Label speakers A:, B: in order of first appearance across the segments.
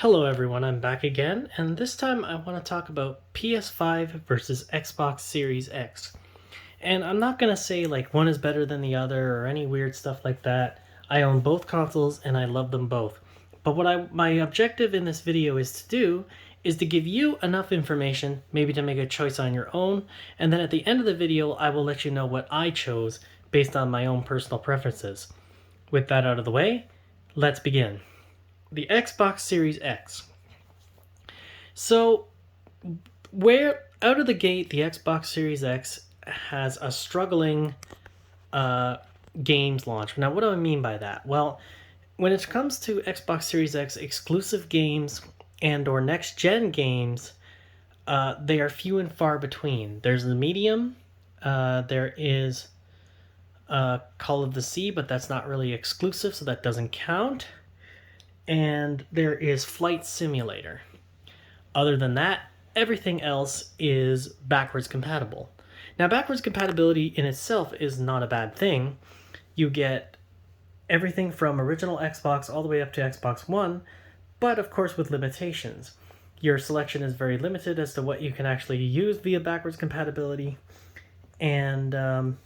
A: Hello everyone, I'm back again, and this time I want to talk about PS5 versus Xbox Series X. And I'm not going to say like one is better than the other or any weird stuff like that. I own both consoles and I love them both. But what my objective in this video is to do is to give you enough information, maybe to make a choice on your own, and then at the end of the video I will let you know what I chose based on my own personal preferences. With that out of the way, let's begin. The Xbox Series X. So, where out of the gate, the Xbox Series X has a struggling games launch. Now, what do I mean by that? Well, when it comes to Xbox Series X exclusive games and/or next-gen games, they are few and far between. There's the Medium. There is Call of the Sea, but that's not really exclusive, so that doesn't count. And there is Flight Simulator. Other than that, everything else is backwards compatible. Now, backwards compatibility in itself is not a bad thing. You get everything from original Xbox all the way up to Xbox One, but of course with limitations. Your selection is very limited as to what you can actually use via backwards compatibility, and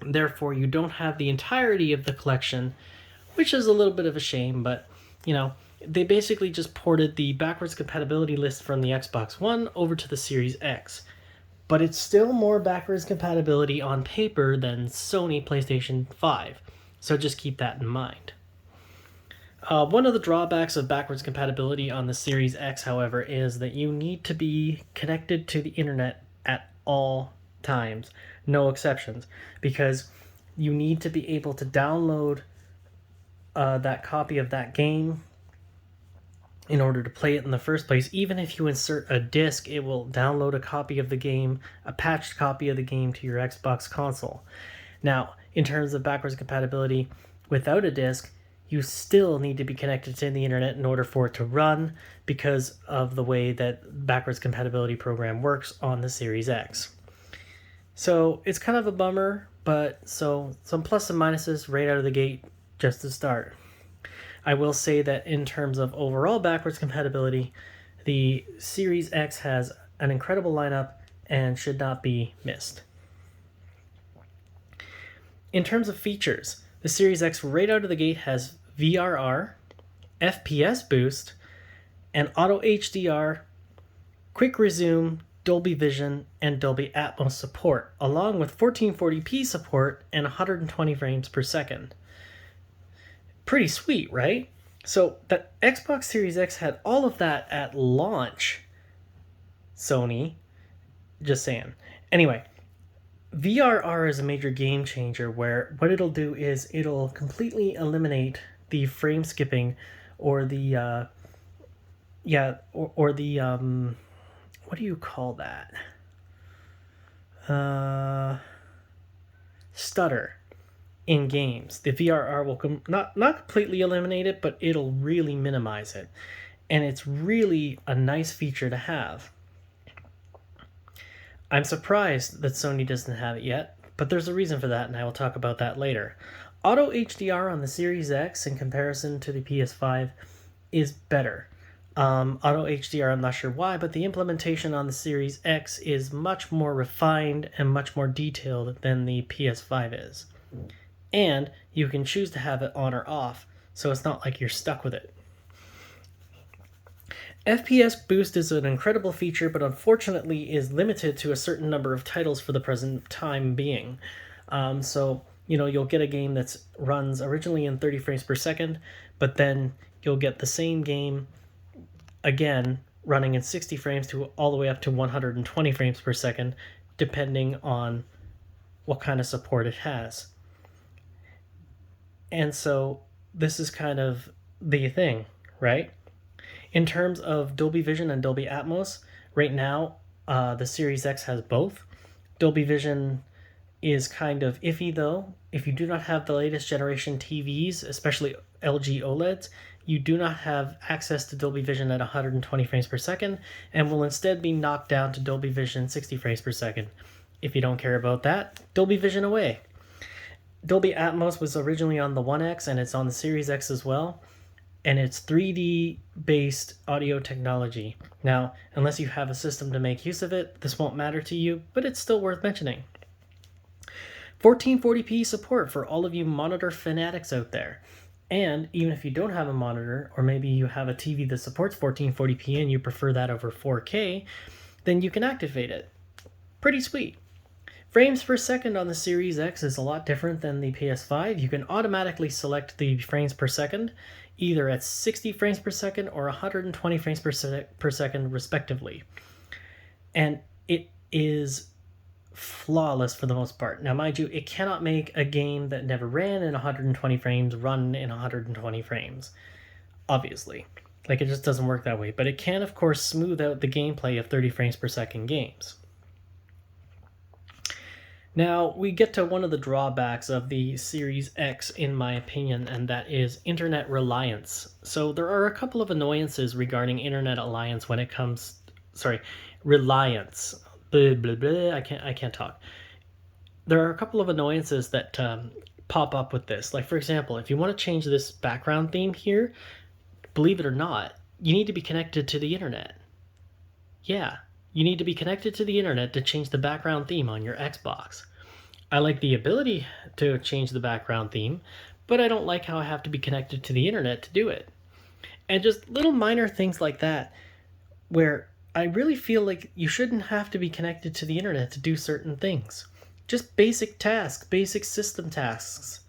A: therefore you don't have the entirety of the collection, which is a little bit of a shame, but, they basically just ported the backwards compatibility list from the Xbox One over to the Series X. But it's still more backwards compatibility on paper than Sony PlayStation 5, so just keep that in mind. One of the drawbacks of backwards compatibility on the Series X, however, is that you need to be connected to the internet at all times, no exceptions, because you need to be able to download that copy of that game in order to play it in the first place. Even if you insert a disc, it will download a copy of the game, a patched copy of the game to your Xbox console. Now, in terms of backwards compatibility without a disc, you still need to be connected to the internet in order for it to run because of the way that backwards compatibility program works on the Series X. So it's kind of a bummer, but so some plus and minuses right out of the gate just to start. I will say that in terms of overall backwards compatibility, the Series X has an incredible lineup and should not be missed. In terms of features, the Series X right out of the gate has VRR, FPS Boost, and Auto HDR, Quick Resume, Dolby Vision, and Dolby Atmos support, along with 1440p support and 120 frames per second. Pretty sweet, right? So the Xbox Series X had all of that at launch. Sony, just saying. Anyway, VRR is a major game changer where what it'll do is it'll completely eliminate the frame skipping or the what do you call that? Stutter in games. The VRR will not completely eliminate it, but it'll really minimize it. And it's really a nice feature to have. I'm surprised that Sony doesn't have it yet, but there's a reason for that, and I will talk about that later. Auto HDR on the Series X in comparison to the PS5 is better. Auto HDR, I'm not sure why, but the implementation on the Series X is much more refined and much more detailed than the PS5 is. And you can choose to have it on or off, so it's not like you're stuck with it. FPS Boost is an incredible feature, but unfortunately is limited to a certain number of titles for the present time being. So, you'll get a game that runs originally in 30 frames per second, but then you'll get the same game again running in 60 frames to all the way up to 120 frames per second, depending on what kind of support it has. And so this is kind of the thing, right? In terms of Dolby Vision and Dolby Atmos, right now the Series X has both. Dolby Vision is kind of iffy though. If you do not have the latest generation TVs, especially LG OLEDs, you do not have access to Dolby Vision at 120 frames per second and will instead be knocked down to Dolby Vision 60 frames per second. If you don't care about that, Dolby Vision away. Dolby Atmos was originally on the One X and it's on the Series X as well. and it's 3D based audio technology. Now, unless you have a system to make use of it, this won't matter to you, but it's still worth mentioning. 1440p support for all of you monitor fanatics out there. And even if you don't have a monitor, or maybe you have a TV that supports 1440p and you prefer that over 4K, then you can activate it. Pretty sweet. Frames per second on the Series X is a lot different than the PS5. You can automatically select the frames per second, either at 60 frames per second or 120 frames per second, respectively. And it is flawless for the most part. Now, mind you, it cannot make a game that never ran in 120 frames run in 120 frames, obviously. Like, it just doesn't work that way. But it can, of course, smooth out the gameplay of 30 frames per second games. Now, we get to one of the drawbacks of the Series X, in my opinion, and that is internet reliance. So there are a couple of annoyances regarding internet reliance when it comes... reliance. Blah, blah, blah. I can't talk. There are a couple of annoyances that pop up with this. Like, for example, if you want to change this background theme here, believe it or not, you need to be connected to the internet. Yeah, you need to be connected to the internet to change the background theme on your Xbox. I like the ability to change the background theme, but I don't like how I have to be connected to the internet to do it. And just little minor things like that, where I really feel like you shouldn't have to be connected to the internet to do certain things. Just basic tasks, basic system tasks.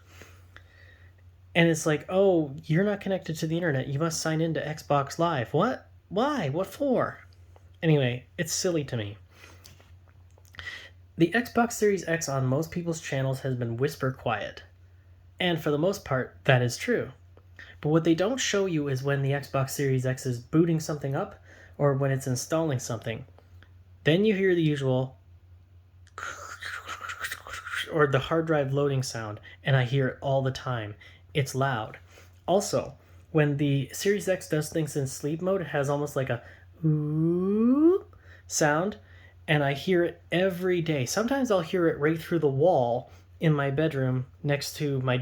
A: And it's like, oh, you're not connected to the internet, you must sign into Xbox Live. What? Why? What for? Anyway, it's silly to me. The Xbox Series X on most people's channels has been whisper quiet. And for the most part, that is true. But what they don't show you is when the Xbox Series X is booting something up, or when it's installing something. Then you hear the usual or the hard drive loading sound, and I hear it all the time. It's loud. Also, when the Series X does things in sleep mode, it has almost like a ooh sound, and I hear it every day. Sometimes I'll hear it right through the wall in my bedroom next to my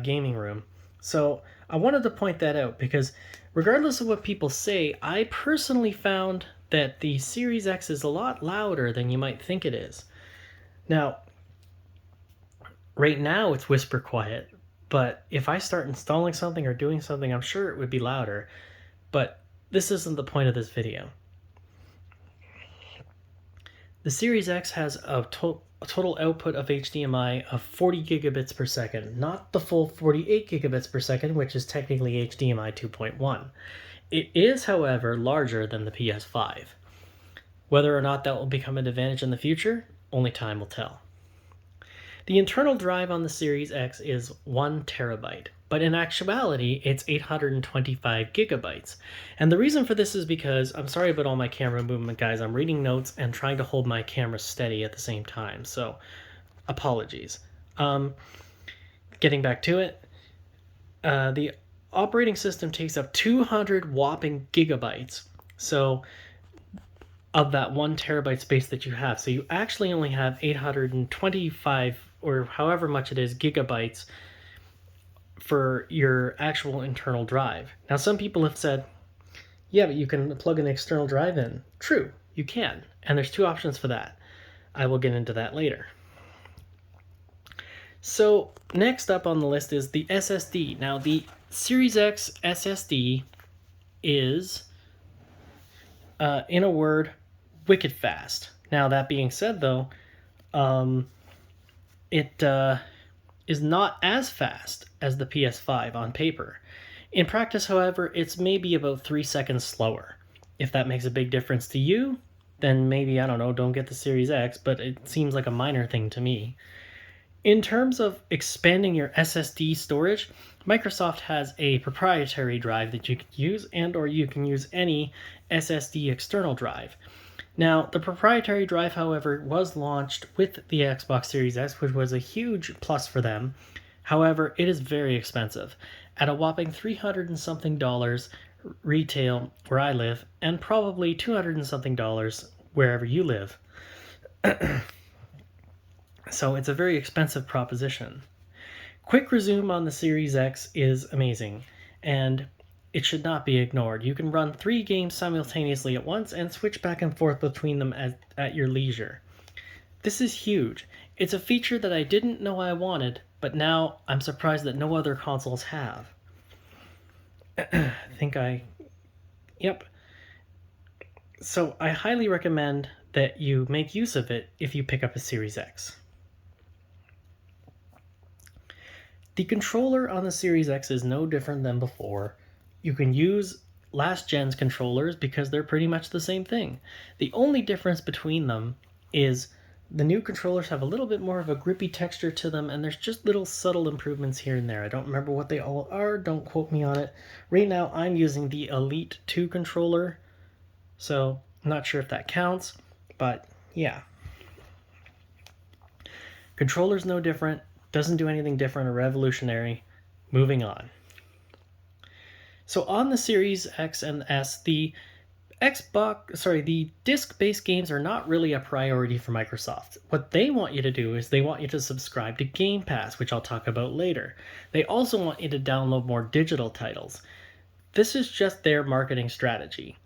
A: gaming room. So I wanted to point that out because regardless of what people say, I personally found that the Series X is a lot louder than you might think it is. Now, right now it's whisper quiet, but if I start installing something or doing something, I'm sure it would be louder. But this isn't the point of this video. The Series X has a total output of HDMI of 40 gigabits per second, not the full 48 gigabits per second, which is technically HDMI 2.1. It is, however, larger than the PS5. Whether or not that will become an advantage in the future, only time will tell. The internal drive on the Series X is 1 terabyte, but in actuality, it's 825 gigabytes. And the reason for this is because, I'm sorry about all my camera movement, guys. I'm reading notes and trying to hold my camera steady at the same time, so apologies. Getting back to it, the operating system takes up 200 whopping gigabytes, so of that 1 terabyte space that you have. So you actually only have 825 or however much it is gigabytes for your actual internal drive. Now, some people have said, yeah, but you can plug an external drive in. True, you can. And there's 2 options for that. I will get into that later. So next up on the list is the SSD. Now, the Series X SSD is, in a word, wicked fast. Now, that being said, though, it is not as fast as the PS5 on paper. In practice, however, it's maybe about 3 seconds slower. If that makes a big difference to you, then maybe, I don't know, don't get the Series X, but it seems like a minor thing to me. In terms of expanding your SSD storage, Microsoft has a proprietary drive that you can use, and or you can use any SSD external drive. Now, the proprietary drive, however, was launched with the Xbox Series X, which was a huge plus for them. However, it is very expensive, at a whopping $300 and something retail where I live, and probably $200 and something wherever you live. So it's a very expensive proposition. Quick resume on the Series X is amazing, and it should not be ignored. You can run 3 games simultaneously at once and switch back and forth between them at your leisure. This is huge. It's a feature that I didn't know I wanted, but now I'm surprised that no other consoles have. Yep. So I highly recommend that you make use of it if you pick up a Series X. The controller on the Series X is no different than before. You can use last gen's controllers because they're pretty much the same thing. The only difference between them is the new controllers have a little bit more of a grippy texture to them, and there's just little subtle improvements here and there. I don't remember what they all are, don't quote me on it. Right now I'm using the Elite 2 controller, so I'm not sure if that counts, but yeah. Controller's no different, doesn't do anything different or revolutionary. Moving on. So on the Series X and S, the disc-based games are not really a priority for Microsoft. What they want you to do is they want you to subscribe to Game Pass, which I'll talk about later. They also want you to download more digital titles. This is just their marketing strategy.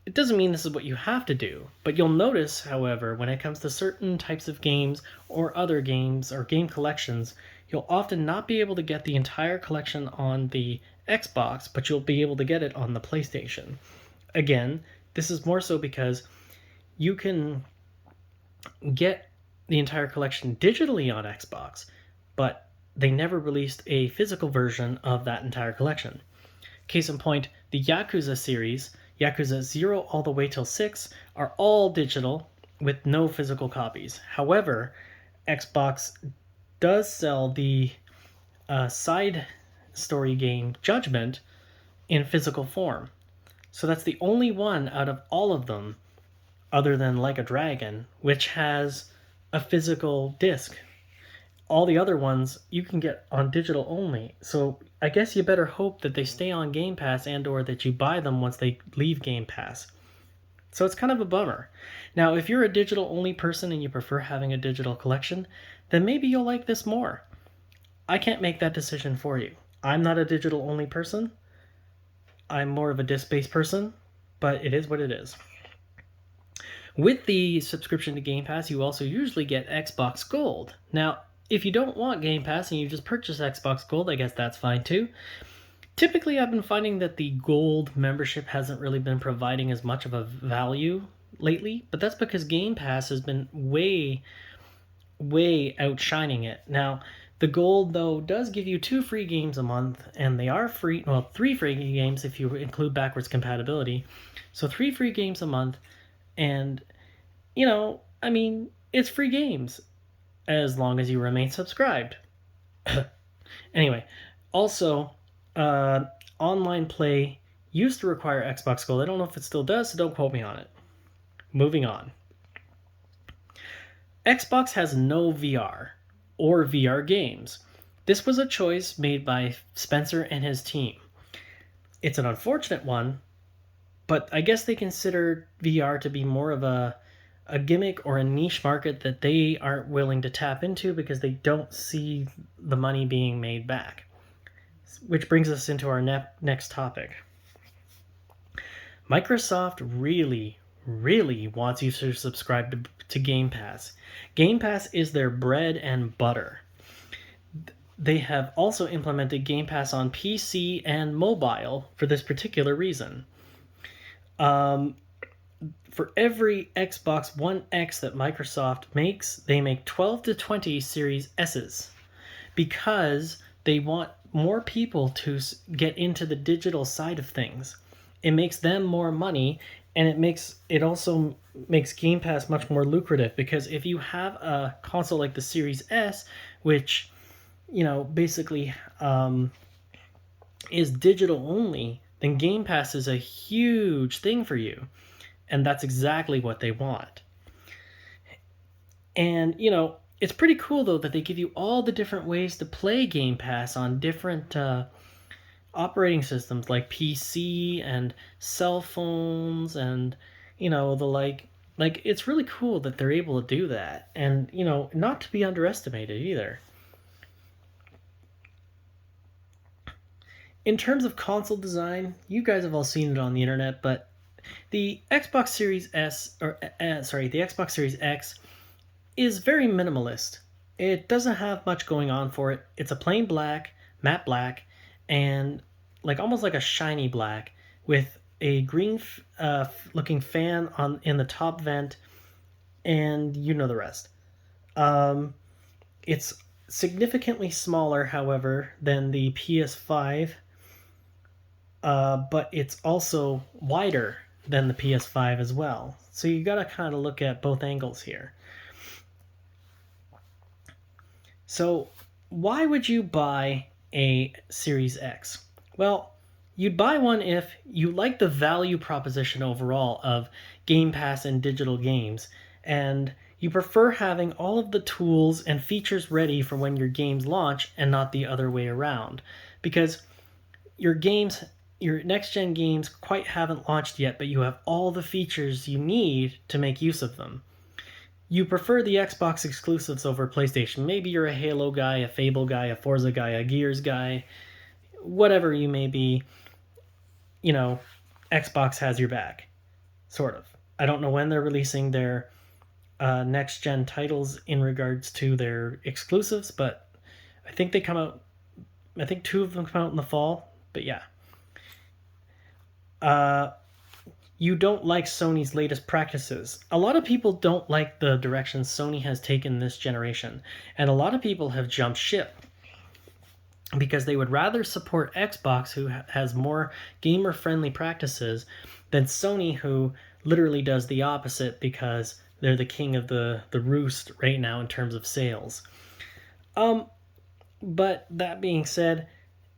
A: It doesn't mean this is what you have to do, but you'll notice, however, when it comes to certain types of games or other games or game collections, you'll often not be able to get the entire collection on the Xbox, but you'll be able to get it on the PlayStation. Again, this is more so because you can get the entire collection digitally on Xbox, but they never released a physical version of that entire collection. Case in point, the Yakuza series, Yakuza 0 all the way till 6, are all digital with no physical copies. However, Xbox does sell the side story game Judgment in physical form. So that's the only one out of all of them, other than Like a Dragon, which has a physical disc. All the other ones you can get on digital only. So I guess you better hope that they stay on Game Pass and or that you buy them once they leave Game Pass. So it's kind of a bummer. Now, if you're a digital only person and you prefer having a digital collection, then maybe you'll like this more. I can't make that decision for you. I'm not a digital only person. I'm more of a disc-based person, but it is what it is. With the subscription to Game Pass, you also usually get Xbox Gold. Now, if you don't want Game Pass and you just purchase Xbox Gold, I guess that's fine too. Typically, I've been finding that the Gold membership hasn't really been providing as much of a value lately, but that's because Game Pass has been way outshining it. Now, the Gold, though, does give you 2 free games a month, and they are free, well, 3 free games if you include backwards compatibility. So 3 free games a month, and, it's free games, as long as you remain subscribed. Anyway, also, online play used to require Xbox Gold. I don't know if it still does, so don't quote me on it. Moving on. Xbox has no VR or VR games. This was a choice made by Spencer and his team. It's an unfortunate one, but I guess they consider VR to be more of a gimmick or a niche market that they aren't willing to tap into because they don't see the money being made back. Which brings us into our next topic. Microsoft really wants you to subscribe to Game Pass. Game Pass is their bread and butter. They have also implemented Game Pass on PC and mobile for this particular reason. For every Xbox One X that Microsoft makes, they make 12 to 20 Series S's because they want more people to get into the digital side of things. It makes them more money, and it also makes Game Pass much more lucrative, because if you have a console like the Series S, which basically is digital only, then Game Pass is a huge thing for you, and that's exactly what they want. And it's pretty cool though that they give you all the different ways to play Game Pass on different operating systems like PC and cell phones and the like it's really cool that they're able to do that, and not to be underestimated either. in terms of console design, you guys have all seen it on the internet, but the Xbox Series S, or the Xbox Series X is very minimalist. It doesn't have much going on for it. It's a plain black, matte black, and like almost like a shiny black with a green looking fan on in the top vent, and you know the rest. Um, it's significantly smaller, however, than the PS5, but it's also wider than the PS5 as well. So you gotta kind of look at both angles here. So why would you buy a Series X? Well, you'd buy one if you like the value proposition overall of Game Pass and digital games, and you prefer having all of the tools and features ready for when your games launch and not the other way around. Because your games, your next gen games quite haven't launched yet, but you have all the features you need to make use of them. You prefer the Xbox exclusives over PlayStation. Maybe you're a Halo guy, a Fable guy, a Forza guy, a Gears guy, whatever you may be. You know, Xbox has your back, sort of. I don't know when they're releasing their next gen titles in regards to their exclusives, but I think they come out. I think 2 of them come out in the fall. But yeah, you don't like Sony's latest practices. A lot of people don't like the direction Sony has taken this generation, and a lot of people have jumped ship because they would rather support Xbox, who has more gamer-friendly practices, than Sony, who literally does the opposite because they're the king of the roost right now in terms of sales. But that being said,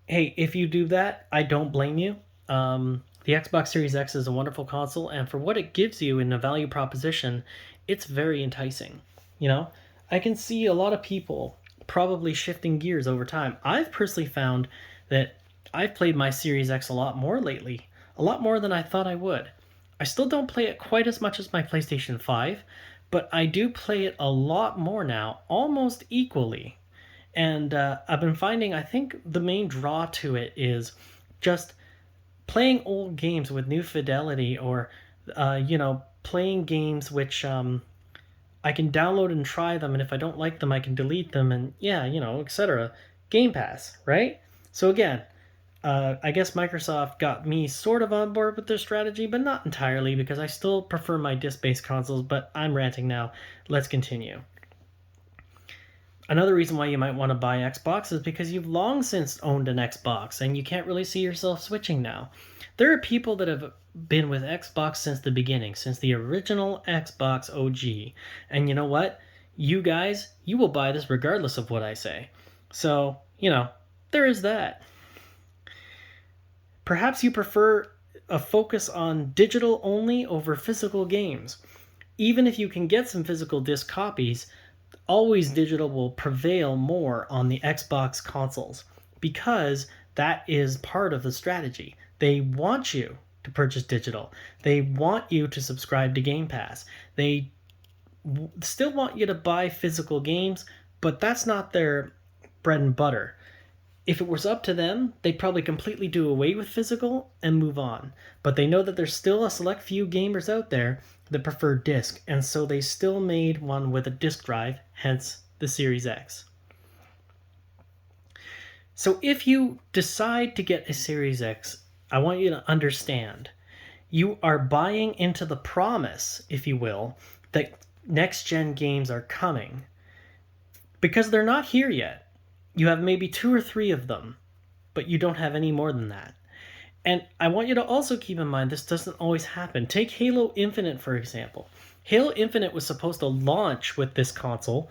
A: hey, if you do that, I don't blame you. The Xbox Series X is a wonderful console, and for what it gives you in a value proposition, it's very enticing. You know, I can see a lot of people probably shifting gears over time. I've personally found that I've played my Series X a lot more lately, a lot more than I thought I would. I still don't play it quite as much as my PlayStation 5, but I do play it a lot more now, almost equally. And I've been finding, I think the main draw to it is just playing old games with new fidelity, or playing games which I can download and try them, and if I don't like them I can delete them, and etc. Game Pass, right? So again, I guess Microsoft got me sort of on board with their strategy, but not entirely, because I still prefer my disc-based consoles. But I'm ranting now. Let's continue. Another reason why you might want to buy Xbox is because you've long since owned an Xbox and you can't really see yourself switching now. There are people that have been with Xbox since the beginning, since the original Xbox OG. And you know what? You guys, you will buy this regardless of what I say. So, there is that. Perhaps you prefer a focus on digital only over physical games. Even if you can get some physical disc copies, always digital will prevail more on the Xbox consoles, because that is part of the strategy. They want you to purchase digital. They want you to subscribe to Game Pass. They still want you to buy physical games, but that's not their bread and butter. If it was up to them, they'd probably completely do away with physical and move on. But they know that there's still a select few gamers out there that prefer disc, and so they still made one with a disc drive, hence the Series X. So if you decide to get a Series X, I want you to understand, you are buying into the promise, if you will, that next-gen games are coming, because they're not here yet. You have maybe 2 or 3 of them, but you don't have any more than that. And I want you to also keep in mind this doesn't always happen. Take Halo Infinite, for example. Halo Infinite was supposed to launch with this console,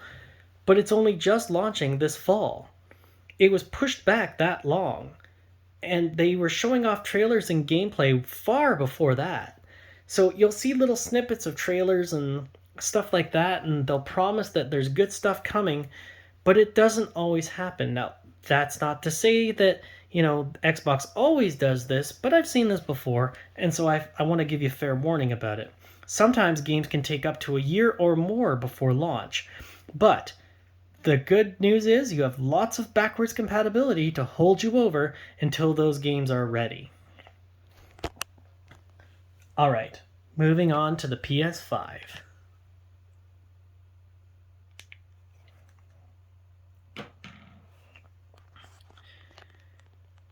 A: but it's only just launching this fall. It was pushed back that long, and they were showing off trailers and gameplay far before that. So you'll see little snippets of trailers and stuff like that, and they'll promise that there's good stuff coming, but it doesn't always happen. Now, that's not to say that Xbox always does this, but I've seen this before, and so I want to give you fair warning about it. Sometimes games can take up to a year or more before launch, but The good news is you have lots of backwards compatibility to hold you over until those games are ready. All right, moving on to the PS5.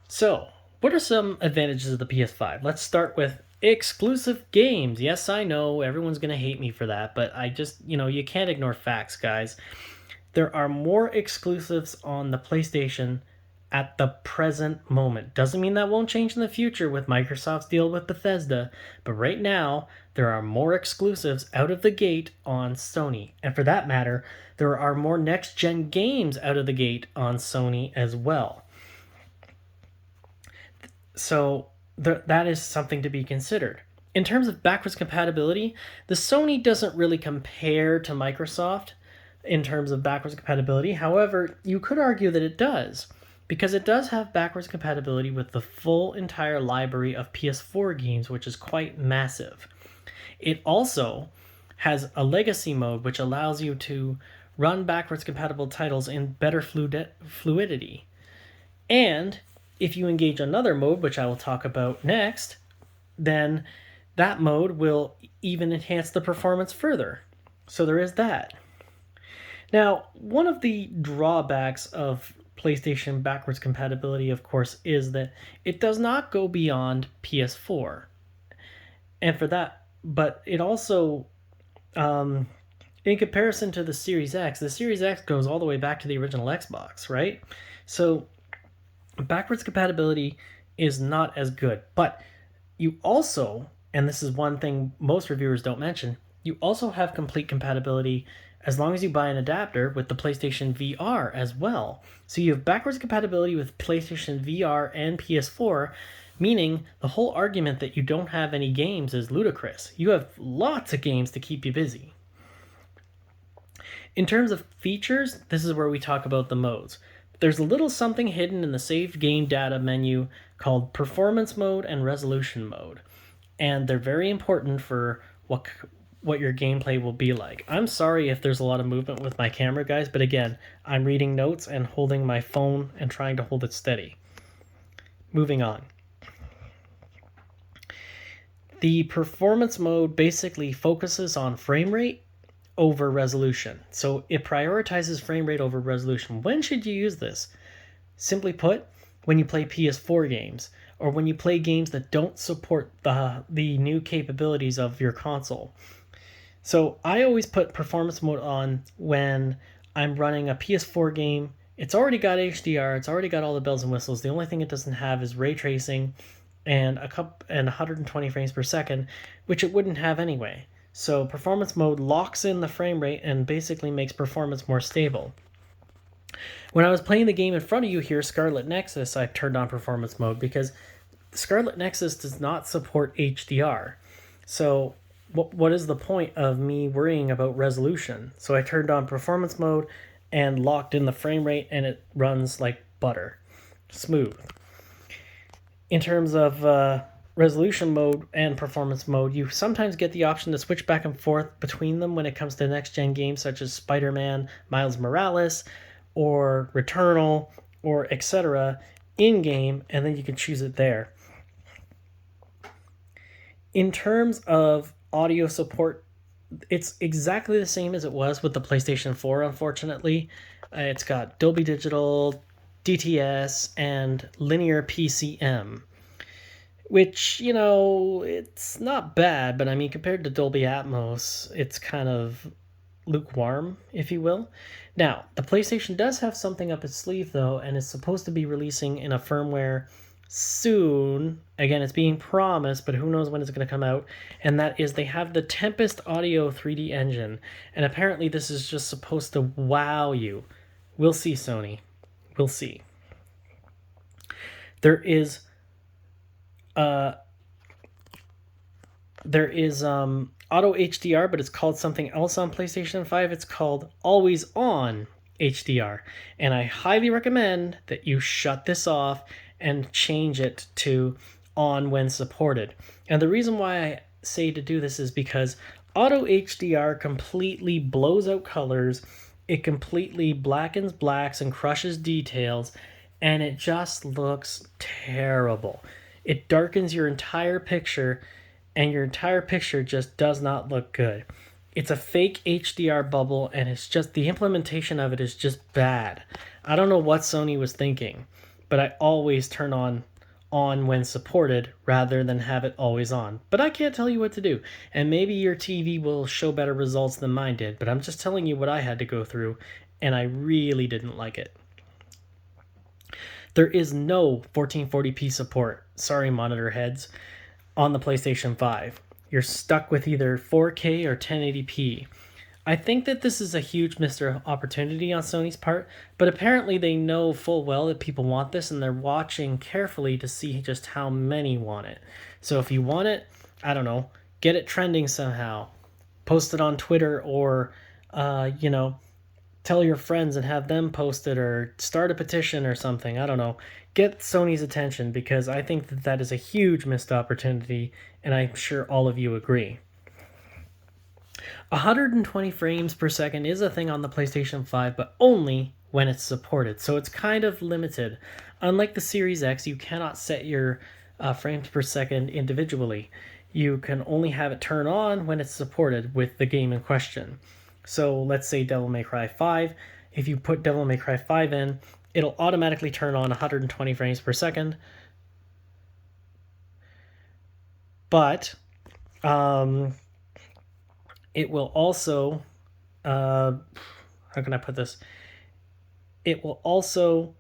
A: So, what are some advantages of the PS5? Let's start with exclusive games. Yes, I know everyone's going to hate me for that, but you can't ignore facts, guys. There are more exclusives on the PlayStation at the present moment. Doesn't mean that won't change in the future with Microsoft's deal with Bethesda, but right now, there are more exclusives out of the gate on Sony. And for that matter, there are more next-gen games out of the gate on Sony as well. So that is something to be considered. In terms of backwards compatibility, the Sony doesn't really compare to Microsoft in terms of backwards compatibility. However, you could argue that it does, because it does have backwards compatibility with the full entire library of PS4 games, which is quite massive. It also has a legacy mode, which allows you to run backwards compatible titles in better fluidity. And if you engage another mode, which I will talk about next, then that mode will even enhance the performance further. So there is that. Now, one of the drawbacks of PlayStation backwards compatibility, of course, is that it does not go beyond PS4. And for that, but it also, in comparison to the Series X goes all the way back to the original Xbox, right? So backwards compatibility is not as good, but you also, and this is one thing most reviewers don't mention, you also have complete compatibility as long as you buy an adapter with the PlayStation VR as well. So you have backwards compatibility with PlayStation VR and PS4, meaning the whole argument that you don't have any games is ludicrous. You have lots of games to keep you busy. In terms of features, this is where we talk about the modes. There's a little something hidden in the saved game data menu called performance mode and resolution mode. And they're very important for what your gameplay will be like. I'm sorry if there's a lot of movement with my camera, guys, but again, I'm reading notes and holding my phone and trying to hold it steady. Moving on. The performance mode basically focuses on frame rate over resolution. So it prioritizes frame rate over resolution. When should you use this? Simply put, when you play PS4 games, or when you play games that don't support the new capabilities of your console. So I always put performance mode on when I'm running a PS4 game. It's already got HDR, it's already got all the bells and whistles. The only thing it doesn't have is ray tracing and 120 frames per second, which it wouldn't have anyway. So performance mode locks in the frame rate and basically makes performance more stable. When I was playing the game in front of you here, Scarlet Nexus, I turned on performance mode because Scarlet Nexus does not support HDR. So what is the point of me worrying about resolution? So I turned on performance mode and locked in the frame rate, and it runs like butter. Smooth. In terms of resolution mode and performance mode, you sometimes get the option to switch back and forth between them when it comes to next-gen games such as Spider-Man, Miles Morales, or Returnal, or etc. in-game, and then you can choose it there. In terms of audio support, it's exactly the same as it was with the PlayStation 4, unfortunately. It's got Dolby Digital, DTS, and linear PCM. Which, it's not bad, but I mean, compared to Dolby Atmos, it's kind of lukewarm, if you will. Now, the PlayStation does have something up its sleeve, though, and is supposed to be releasing in a firmware soon. Again, it's being promised, but who knows when it's going to come out. And that is, they have the Tempest Audio 3D engine, and apparently this is just supposed to wow you. We'll see, Sony. We'll see. There is auto HDR, but it's called something else on PlayStation 5. It's called Always On HDR. And I highly recommend that you shut this off and change it to on when supported. And the reason why I say to do this is because auto HDR completely blows out colors it completely blackens blacks and crushes details, and it just looks terrible. It darkens your entire picture, and your entire picture just does not look good. It's a fake HDR bubble, and it's just, the implementation of it is just bad. I don't know what Sony was thinking, but I always turn on when supported rather than have it always on. But I can't tell you what to do. And maybe your TV will show better results than mine did, but I'm just telling you what I had to go through, and I really didn't like it. There is no 1440p support, sorry monitor heads, on the PlayStation 5. You're stuck with either 4K or 1080p. I think that this is a huge missed opportunity on Sony's part, but apparently they know full well that people want this, and they're watching carefully to see just how many want it. So if you want it, I don't know, get it trending somehow. Post it on Twitter, or, tell your friends and have them post it, or start a petition or something. I don't know. Get Sony's attention, because I think that that is a huge missed opportunity, and I'm sure all of you agree. 120 frames per second is a thing on the PlayStation 5, but only when it's supported, so it's kind of limited. Unlike the Series X, you cannot set your frames per second individually. You can only have it turn on when it's supported with the game in question. So let's say Devil May Cry 5. If you put Devil May Cry 5 in, it'll automatically turn on 120 frames per second. But it will also, how can I put this? It will also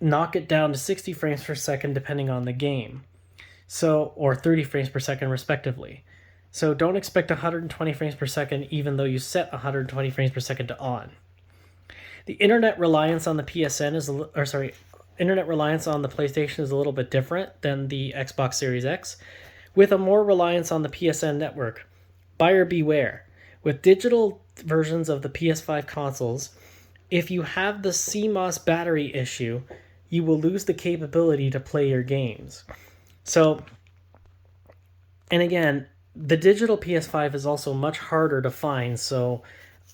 A: knock it down to 60 frames per second depending on the game. So, or 30 frames per second respectively. So don't expect 120 frames per second even though you set 120 frames per second to on. The internet reliance on the PSN is, internet reliance on the PlayStation is a little bit different than the Xbox Series X, with a more reliance on the PSN network. Buyer beware. With digital versions of the PS5 consoles, if you have the CMOS battery issue, you will lose the capability to play your games. So, and again, the digital PS5 is also much harder to find, so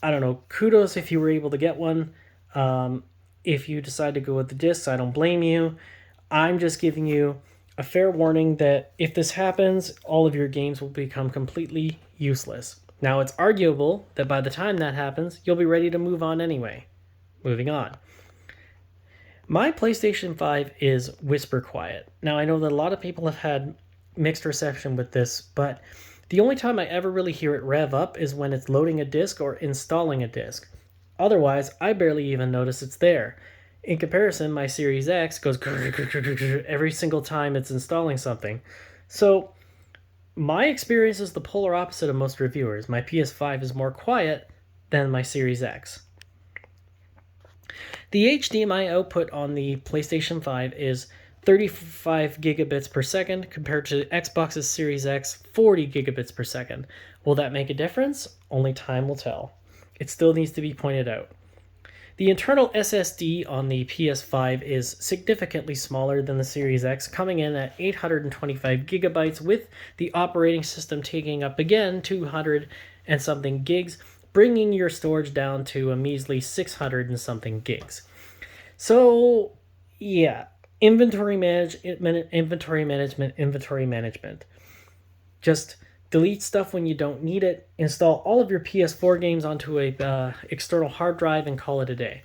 A: I don't know, kudos if you were able to get one. If you decide to go with the discs, I don't blame you. I'm just giving you a fair warning that if this happens, all of your games will become completely useless. Now, it's arguable that by the time that happens, you'll be ready to move on anyway. Moving on. My PlayStation 5 is whisper quiet. Now, I know that a lot of people have had mixed reception with this, but the only time I ever really hear it rev up is when it's loading a disc or installing a disc. Otherwise, I barely even notice it's there. In comparison, my Series X goes every single time it's installing something. So, my experience is the polar opposite of most reviewers. My PS5 is more quiet than my Series X. The HDMI output on the PlayStation 5 is 35 gigabits per second compared to Xbox's Series X 40 gigabits per second. Will that make a difference? Only time will tell. It still needs to be pointed out. The internal SSD on the PS5 is significantly smaller than the Series X, coming in at 825 gigabytes, with the operating system taking up again 200 and something gigs, bringing your storage down to a measly 600 and something gigs. So, yeah, inventory management. Just delete stuff when you don't need it. Install all of your PS4 games onto a external hard drive and call it a day.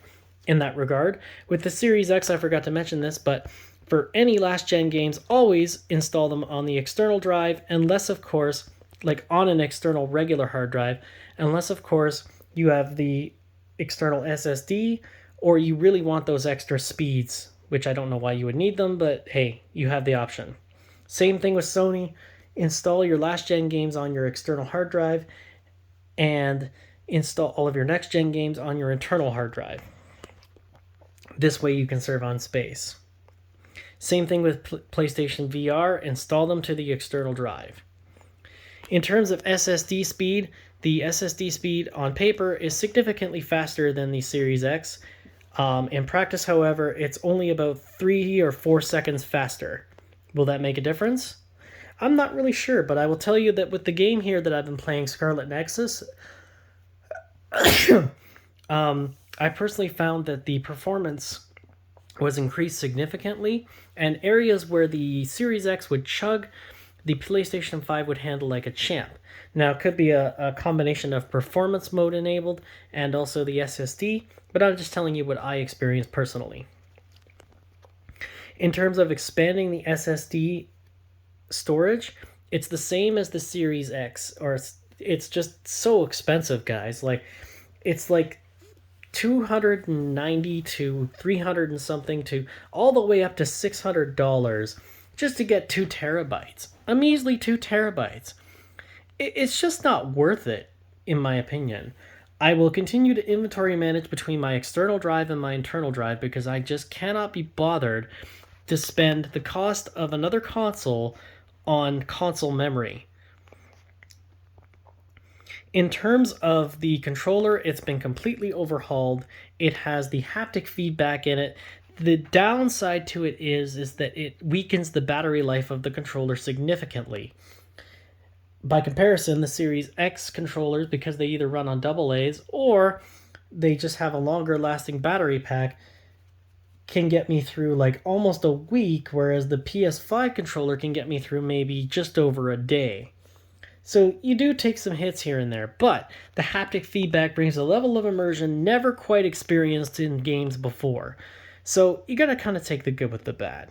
A: In that regard, with the Series X, I forgot to mention this, but for any last-gen games, always install them on the external drive, unless, of course, like on an external regular hard drive, unless, of course, you have the external SSD, or you really want those extra speeds, which I don't know why you would need them, but hey, you have the option. Same thing with Sony. Install your last-gen games on your external hard drive, and install all of your next-gen games on your internal hard drive. This way you can save on space. Same thing with PlayStation VR. Install them to the external drive. In terms of SSD speed, the SSD speed on paper is significantly faster than the Series X. In practice, however, it's only about 3 or 4 seconds faster. Will that make a difference? I'm not really sure, but I will tell you that with the game here that I've been playing, Scarlet Nexus, I personally found that the performance was increased significantly, and areas where the Series X would chug, the PlayStation 5 would handle like a champ. Now, it could be a combination of performance mode enabled and also the SSD, but I'm just telling you what I experienced personally. In terms of expanding the SSD storage, it's the same as the Series X, or it's just so expensive, guys. Like, it's like 290 to 300 and something to all the way up to $600 just to get 2 terabytes. A measly 2 terabytes. It's just not worth it, in my opinion. I will continue to inventory manage between my external drive and my internal drive because I just cannot be bothered to spend the cost of another console on console memory. In terms of the controller, it's been completely overhauled. It has the haptic feedback in it. The downside to it is that it weakens the battery life of the controller significantly. By comparison, the Series X controllers, because they either run on AA's or they just have a longer lasting battery pack, can get me through like almost a week, whereas the PS5 controller can get me through maybe just over a day. So you do take some hits here and there, but the haptic feedback brings a level of immersion never quite experienced in games before. So you gotta kind of take the good with the bad.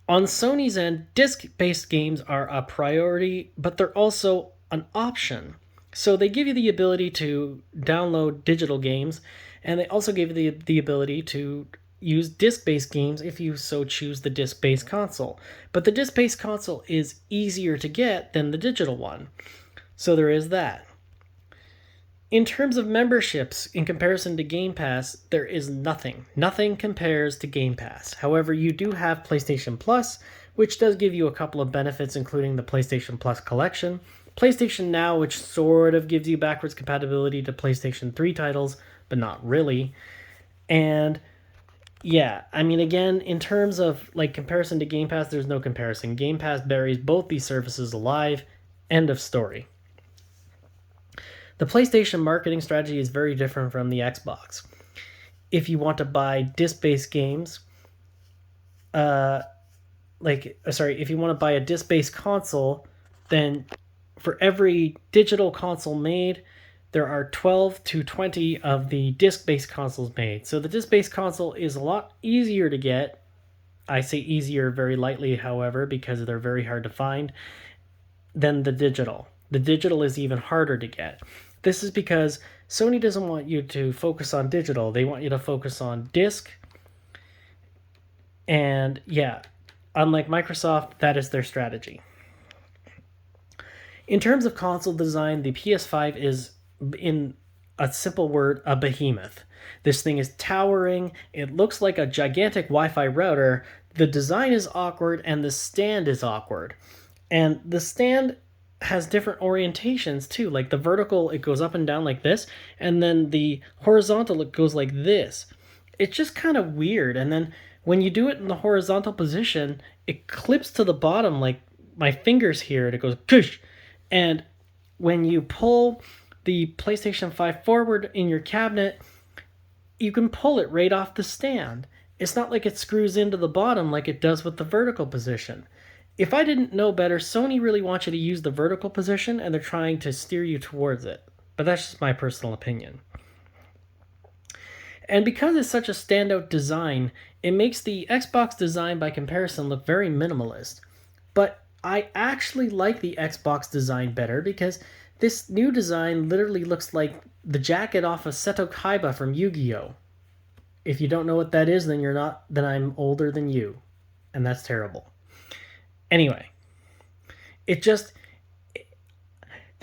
A: On Sony's end, disc-based games are a priority, but they're also an option. So they give you the ability to download digital games, and they also give you the ability to use disc-based games if you so choose the disc-based console. But the disc-based console is easier to get than the digital one. So there is that. In terms of memberships, in comparison to Game Pass, there is nothing. Nothing compares to Game Pass. However, you do have PlayStation Plus, which does give you a couple of benefits, including the PlayStation Plus collection, PlayStation Now, which sort of gives you backwards compatibility to PlayStation 3 titles, but not really. And yeah, I mean, again, in terms of like comparison to Game Pass, there's no comparison. Game Pass buries both these services alive. End of story. The PlayStation marketing strategy is very different from the Xbox. If you want to buy disc-based games, if you want to buy a disc-based console, then for every digital console made, there are 12 to 20 of the disc-based consoles made. So the disc-based console is a lot easier to get. I say easier very lightly, however, because they're very hard to find, than the digital. The digital is even harder to get. This is because Sony doesn't want you to focus on digital. They want you to focus on disc. And yeah, unlike Microsoft, that is their strategy. In terms of console design, the PS5 is, in a simple word, a behemoth. This thing is towering. It looks like a gigantic Wi-Fi router. The design is awkward, and the stand is awkward. And the stand has different orientations too. Like the vertical, it goes up and down like this, and then the horizontal, it goes like this. It's just kind of weird. And then when you do it in the horizontal position, it clips to the bottom like my fingers here, and it goes push. And when you pull the PlayStation 5 forward in your cabinet, you can pull it right off the stand. It's not like it screws into the bottom like it does with the vertical position. If I didn't know better, Sony really wants you to use the vertical position, and they're trying to steer you towards it. But that's just my personal opinion. And because it's such a standout design, it makes the Xbox design by comparison look very minimalist. But I actually like the Xbox design better because this new design literally looks like the jacket off of Seto Kaiba from Yu-Gi-Oh! If you don't know what that is, then I'm older than you. And that's terrible. Anyway, the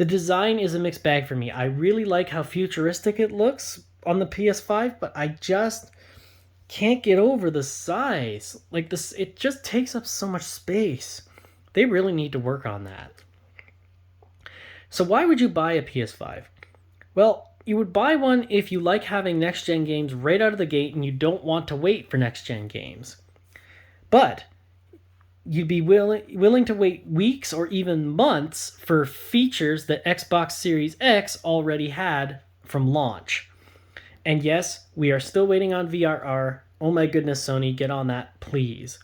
A: design is a mixed bag for me. I really like how futuristic it looks on the PS5, but I just can't get over the size. Like this, it just takes up so much space. They really need to work on that. So why would you buy a PS5? Well, you would buy one if you like having next-gen games right out of the gate and you don't want to wait for next-gen games. But you'd be willing to wait weeks or even months for features that Xbox Series X already had from launch. And yes, we are still waiting on VRR. Oh my goodness, Sony, get on that, please.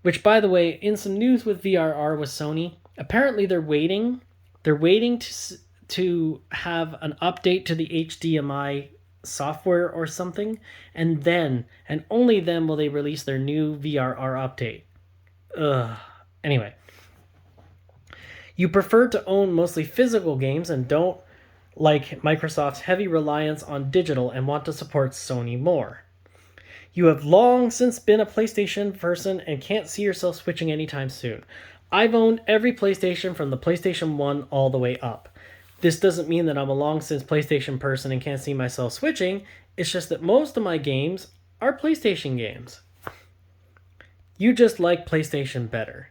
A: Which, by the way, in some news with VRR with Sony, apparently they're waiting. They're waiting to have an update to the HDMI software or something, and then, and only then, will they release their new VRR update. Ugh. Anyway. You prefer to own mostly physical games and don't like Microsoft's heavy reliance on digital and want to support Sony more. You have long since been a PlayStation person and can't see yourself switching anytime soon. I've owned every PlayStation from the PlayStation 1 all the way up. This doesn't mean that I'm a long since PlayStation person and can't see myself switching. It's just that most of my games are PlayStation games. You just like PlayStation better.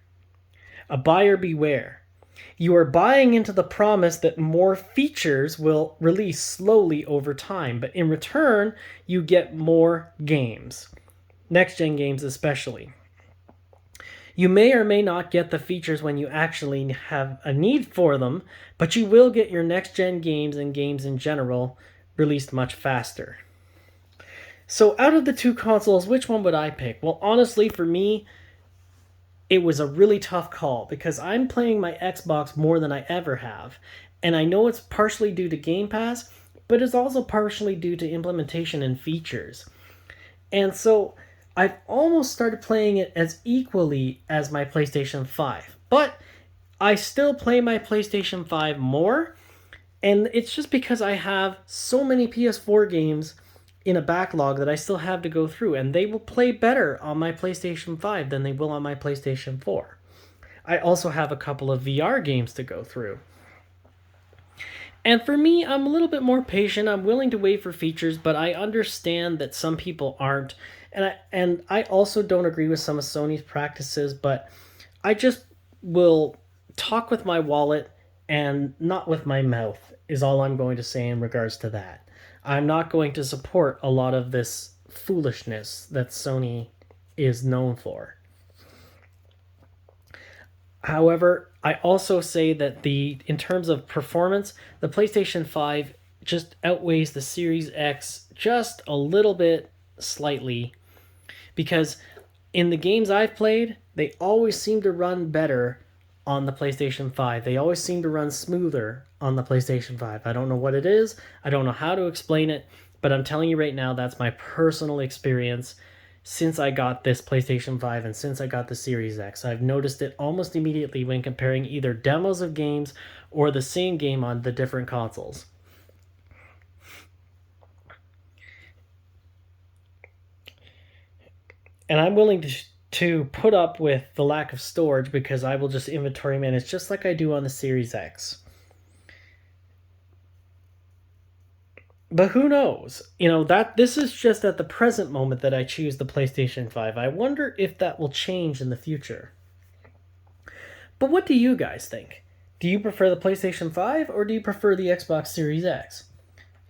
A: A buyer beware. You are buying into the promise that more features will release slowly over time, but in return, you get more games. Next-gen games especially. You may or may not get the features when you actually have a need for them, but you will get your next-gen games and games in general released much faster. So out of the two consoles, which one would I pick? Well, honestly, for me, it was a really tough call because I'm playing my Xbox more than I ever have. And I know it's partially due to Game Pass, but it's also partially due to implementation and features. And so I've almost started playing it as equally as my PlayStation 5. But I still play my PlayStation 5 more. And it's just because I have so many PS4 games in a backlog that I still have to go through, and they will play better on my PlayStation 5 than they will on my PlayStation 4. I also have a couple of VR games to go through. And for me, I'm a little bit more patient. I'm willing to wait for features, but I understand that some people aren't. And I also don't agree with some of Sony's practices, but I just will talk with my wallet and not with my mouth, is all I'm going to say in regards to that. I'm not going to support a lot of this foolishness that Sony is known for. However, I also say that in terms of performance, the PlayStation 5 just outweighs the Series X just a little bit slightly, because in the games I've played, they always seem to run better on the PlayStation 5. They always seem to run smoother on the PlayStation 5. I don't know what it is. I don't know how to explain it, but I'm telling you right now, that's my personal experience since I got this PlayStation 5 and since I got the Series X. I've noticed it almost immediately when comparing either demos of games or the same game on the different consoles. And I'm willing to put up with the lack of storage because I will just inventory manage just like I do on the Series X. But who knows? That this is just at the present moment that I choose the PlayStation 5. I wonder if that will change in the future. But what do you guys think? Do you prefer the PlayStation 5 or do you prefer the Xbox Series X?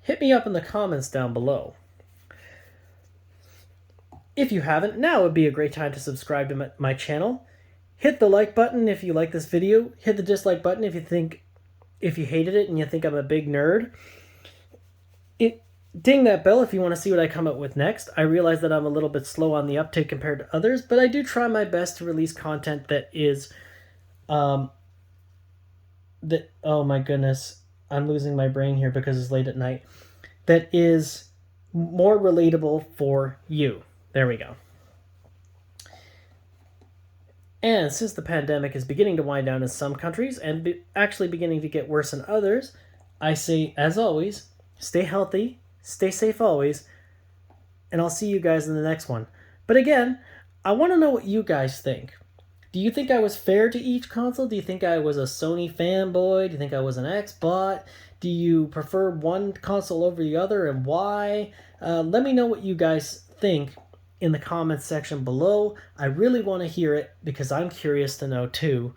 A: Hit me up in the comments down below. If you haven't, now would be a great time to subscribe to my channel. Hit the like button if you like this video. Hit the dislike button if you hated it and you think I'm a big nerd. Ding that bell if you want to see what I come up with next. I realize that I'm a little bit slow on the uptake compared to others, but I do try my best to release content that is, oh my goodness, I'm losing my brain here because it's late at night, that is more relatable for you. There we go. And since the pandemic is beginning to wind down in some countries and actually beginning to get worse in others, I say, as always, stay healthy, stay safe always, and I'll see you guys in the next one. But again, I want to know what you guys think. Do you think I was fair to each console? Do you think I was a Sony fanboy? Do you think I was an Xbot? Do you prefer one console over the other and why? Let me know what you guys think in the comments section below. I really want to hear it because I'm curious to know too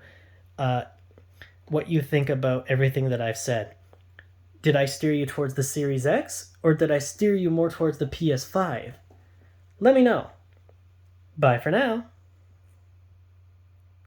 A: what you think about everything that I've said. Did I steer you towards the Series X or did I steer you more towards the PS5? Let me know. Bye for now.